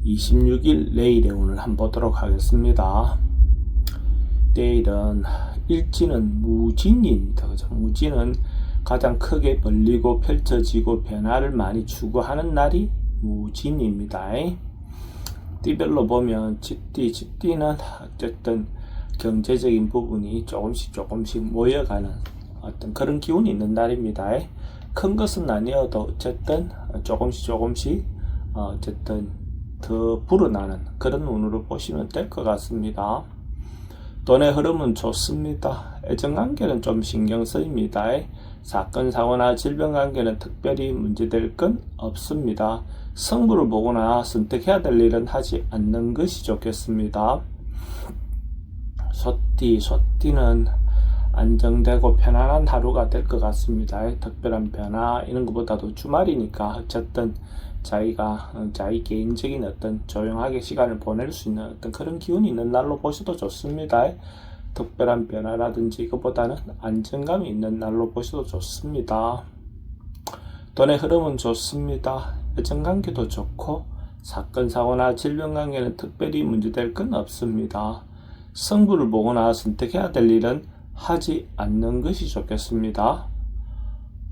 26일 내일의 운을 한번 보도록 하겠습니다. 내일은 일지는 무진입니다. 무진은 가장 크게 벌리고 펼쳐지고 변화를 많이 추구하는 날이 무진입니다. 띠별로 보면 쥐띠는 어쨌든 경제적인 부분이 조금씩 모여가는 어떤 그런 기운이 있는 날입니다. 큰 것은 아니어도 어쨌든 조금씩 어쨌든 더 불어나는 그런 운으로 보시면 될 것 같습니다. 돈의 흐름은 좋습니다. 애정관계는 좀 신경 쓰입니다. 사건, 사고나 질병 관계는 특별히 문제될 건 없습니다. 승부를 보거나 선택해야 될 일은 하지 않는 것이 좋겠습니다. 소띠는 안정되고 편안한 하루가 될 것 같습니다. 특별한 변화 이런 것보다도 주말이니까 어쨌든 자기 개인적인 어떤 조용하게 시간을 보낼 수 있는 어떤 그런 기운이 있는 날로 보셔도 좋습니다. 특별한 변화라든지 이것보다는 안정감이 있는 날로 보셔도 좋습니다. 돈의 흐름은 좋습니다. 애정관계도 좋고 사건, 사고나 질병 관계는 특별히 문제될 건 없습니다. 승부를 보거나 선택해야 될 일은 하지 않는 것이 좋겠습니다.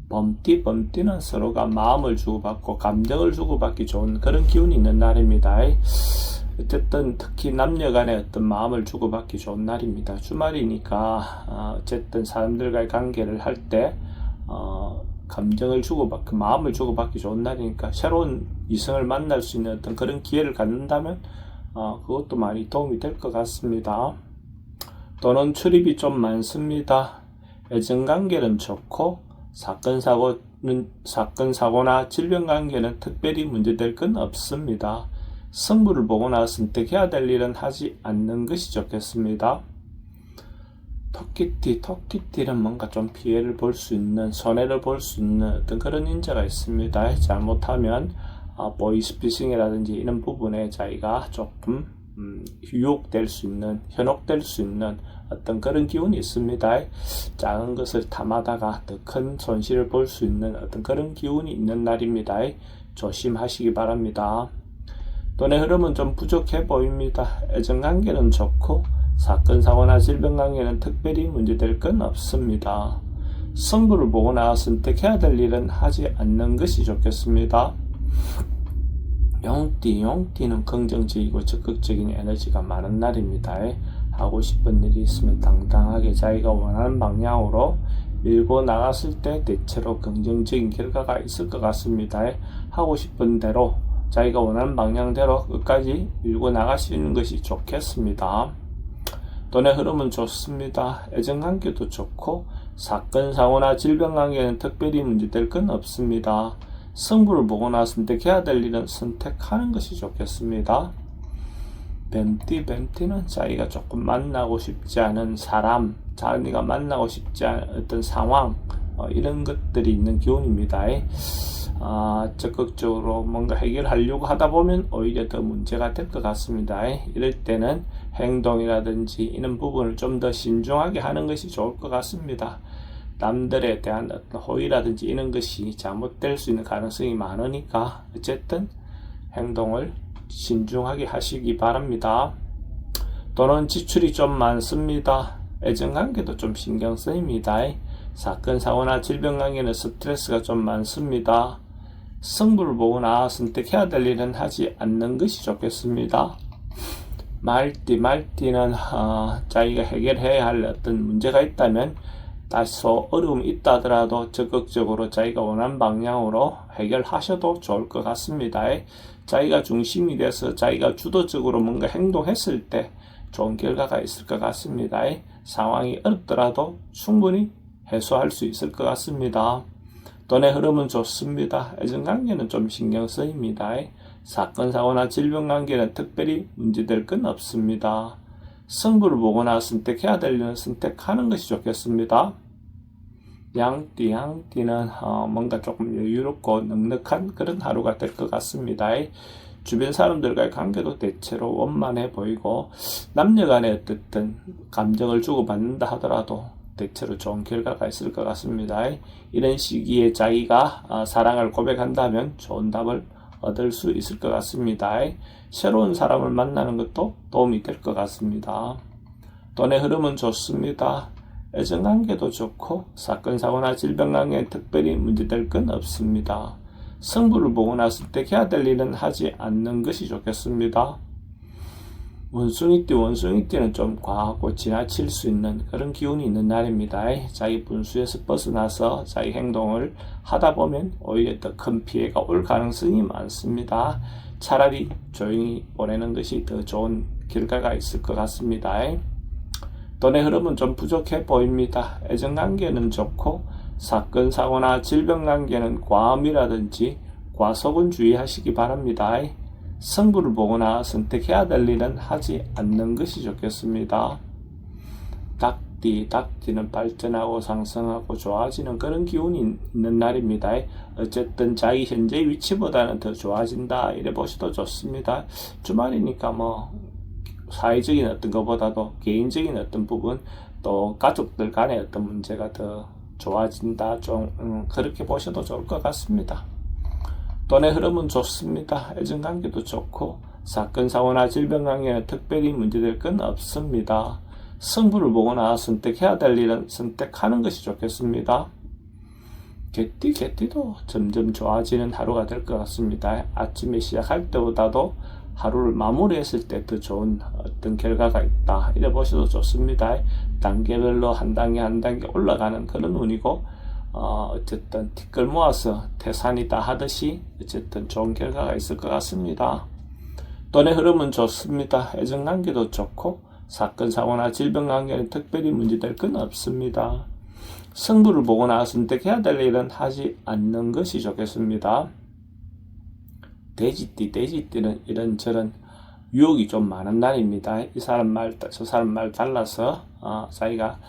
범띠는 서로가 마음을 주고받고 감정을 주고받기 좋은 그런 기운이 있는 날입니다. 어쨌든 특히 남녀 간의 어떤 마음을 주고받기 좋은 날입니다. 주말이니까 어쨌든 사람들과의 관계를 할 때 감정을 주고받고 마음을 주고받기 좋은 날이니까 새로운 이성을 만날 수 있는 어떤 그런 기회를 갖는다면 그것도 많이 도움이 될 것 같습니다. 돈은 출입이 좀 많습니다. 애정관계는 좋고 사건, 사고나 질병 관계는 특별히 문제될 건 없습니다. 승부를 보거나 선택해야 될 일은 하지 않는 것이 좋겠습니다. 토끼띠는 뭔가 좀 피해를 볼 수 있는, 손해를 볼 수 있는 어떤 그런 인자가 있습니다. 잘못하면 보이스피싱이라든지 이런 부분에 자기가 조금 유혹될 수 있는, 현혹될 수 있는 어떤 그런 기운이 있습니다. 작은 것을 탐하다가 더 큰 손실을 볼 수 있는 어떤 그런 기운이 있는 날입니다. 조심하시기 바랍니다. 돈의 흐름은 좀 부족해 보입니다. 애정관계는 좋고 사건, 사고나 질병 관계는 특별히 문제될 건 없습니다. 승부를 보거나 선택해야 될 일은 하지 않는 것이 좋겠습니다. 용띠는 긍정적이고 적극적인 에너지가 많은 날입니다. 하고 싶은 일이 있으면 당당하게 자기가 원하는 방향으로 밀고 나갔을 때 대체로 긍정적인 결과가 있을 것 같습니다. 하고 싶은 대로 자기가 원하는 방향대로 끝까지 밀고 나가시는 것이 좋겠습니다. 돈의 흐름은 좋습니다. 애정관계도 좋고 사건, 사고나 질병 관계는 특별히 문제될 건 없습니다. 승부를 보거나 선택해야 될 일은 선택하는 것이 좋겠습니다. 뱀띠는 자기가 조금 만나고 싶지 않은 사람, 자기가 만나고 싶지 않은 어떤 상황 이런 것들이 있는 기운입니다. 적극적으로 뭔가 해결하려고 하다 보면 오히려 더 문제가 될 것 같습니다. 이럴 때는 행동이라든지 이런 부분을 좀 더 신중하게 하는 것이 좋을 것 같습니다. 남들에 대한 어떤 호의라든지 이런 것이 잘못될 수 있는 가능성이 많으니까 어쨌든 행동을 신중하게 하시기 바랍니다. 돈은 지출이 좀 많습니다. 애정관계도 좀 신경 쓰입니다. 사건, 사고나 질병 관계는 스트레스가 좀 많습니다. 승부를 보거나 선택해야 될 일은 하지 않는 것이 좋겠습니다. 말띠는 자기가 해결해야 할 어떤 문제가 있다면 다소 어려움이 있다 하더라도 적극적으로 자기가 원하는 방향으로 해결하셔도 좋을 것 같습니다. 자기가 중심이 돼서 자기가 주도적으로 뭔가 행동했을 때 좋은 결과가 있을 것 같습니다. 상황이 어렵더라도 충분히 해소할 수 있을 것 같습니다. 돈의 흐름은 좋습니다. 애정관계는 좀 신경 쓰입니다. 사건, 사고나 질병 관계는 특별히 문제될 건 없습니다. 승부를 보거나 선택해야 될 일은 선택하는 것이 좋겠습니다. 양띠는 뭔가 조금 여유롭고 넉넉한 그런 하루가 될 것 같습니다. 주변 사람들과의 관계도 대체로 원만해 보이고 남녀 간의 어떤 감정을 주고받는다 하더라도 대체로 좋은 결과가 있을 것 같습니다. 이런 시기에 자기가 사랑을 고백한다면 좋은 답을 얻을 수 있을 것 같습니다. 새로운 사람을 만나는 것도 도움이 될 것 같습니다. 돈의 흐름은 좋습니다. 애정관계도 좋고 사건 사고나 질병 관계에 특별히 문제될 건 없습니다. 승부를 보거나 선택해야 될 일은 하지 않는 것이 좋겠습니다. 원숭이띠는 좀 과하고 지나칠 수 있는 그런 기운이 있는 날입니다. 자기 분수에서 벗어나서 자기 행동을 하다 보면 오히려 더 큰 피해가 올 가능성이 많습니다. 차라리 조용히 보내는 것이 더 좋은 결과가 있을 것 같습니다. 돈의 흐름은 좀 부족해 보입니다. 애정관계는 좋고 사건 사고나 질병 관계는 과음이라든지 과속은 주의하시기 바랍니다. 승부를 보거나 선택해야 될 일은 하지 않는 것이 좋겠습니다. 닭띠는 발전하고 상승하고 좋아지는 그런 기운이 있는 날입니다. 어쨌든 자기 현재 위치보다는 더 좋아진다 이래 보셔도 좋습니다. 주말이니까 사회적인 어떤 것보다도 개인적인 어떤 부분 또 가족들 간의 어떤 문제가 더 좋아진다 그렇게 보셔도 좋을 것 같습니다. 돈의 흐름은 좋습니다. 애정관계도 좋고 사건 사고나 질병 관계는 특별히 문제될 건 없습니다. 승부를 보거나 선택해야 될 일은 선택하는 것이 좋겠습니다. 개띠도 점점 좋아지는 하루가 될 것 같습니다. 아침에 시작할 때보다도 하루를 마무리했을 때 더 좋은 어떤 결과가 있다 이래 보셔도 좋습니다. 단계별로 한 단계 올라가는 그런 운이고 어쨌든 티끌 모아서 태산이다 하듯이 어쨌든 좋은 결과가 있을 것 같습니다. 돈의 흐름은 좋습니다. 애정관계도 좋고 사건 사고나 질병 관계는 특별히 문제될 건 없습니다. 승부를 보거나 선택해야 될 일은 하지 않는 것이 좋겠습니다. 돼지띠는 이런저런 유혹이 좀 많은 날입니다. 이 사람 말 저 사람 말 달라서 자기가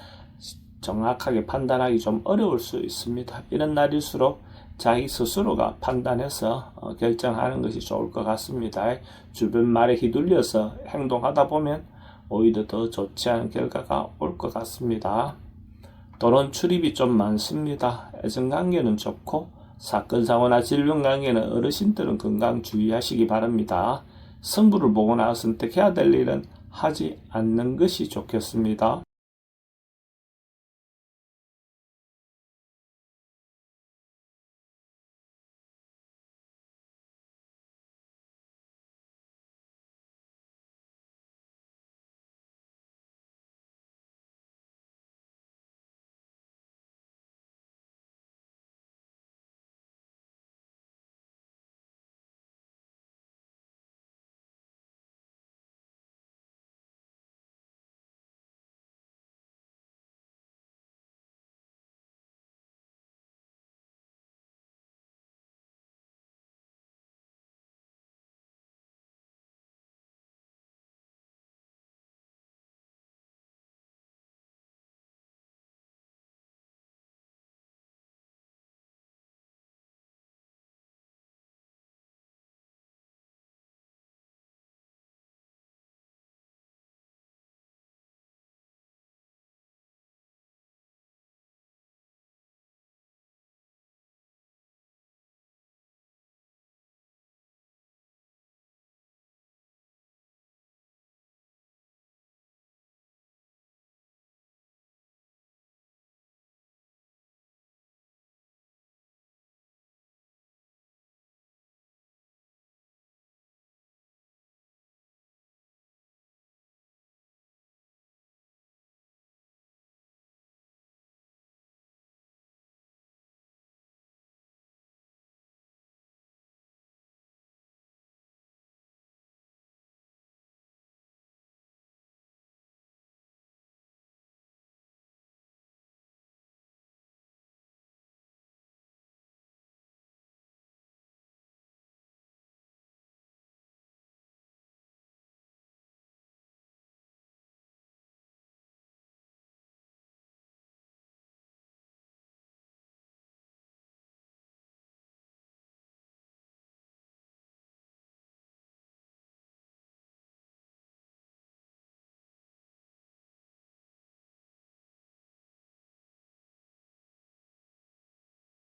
정확하게 판단하기 좀 어려울 수 있습니다. 이런 날일수록 자기 스스로가 판단해서 결정하는 것이 좋을 것 같습니다. 주변 말에 휘둘려서 행동하다 보면 오히려 더 좋지 않은 결과가 올 것 같습니다. 돈은 출입이 좀 많습니다. 애정관계는 좋고 사건 사고나 질병 관계는 어르신들은 건강 주의하시기 바랍니다. 승부를 보거나 선택해야 될 일은 하지 않는 것이 좋겠습니다.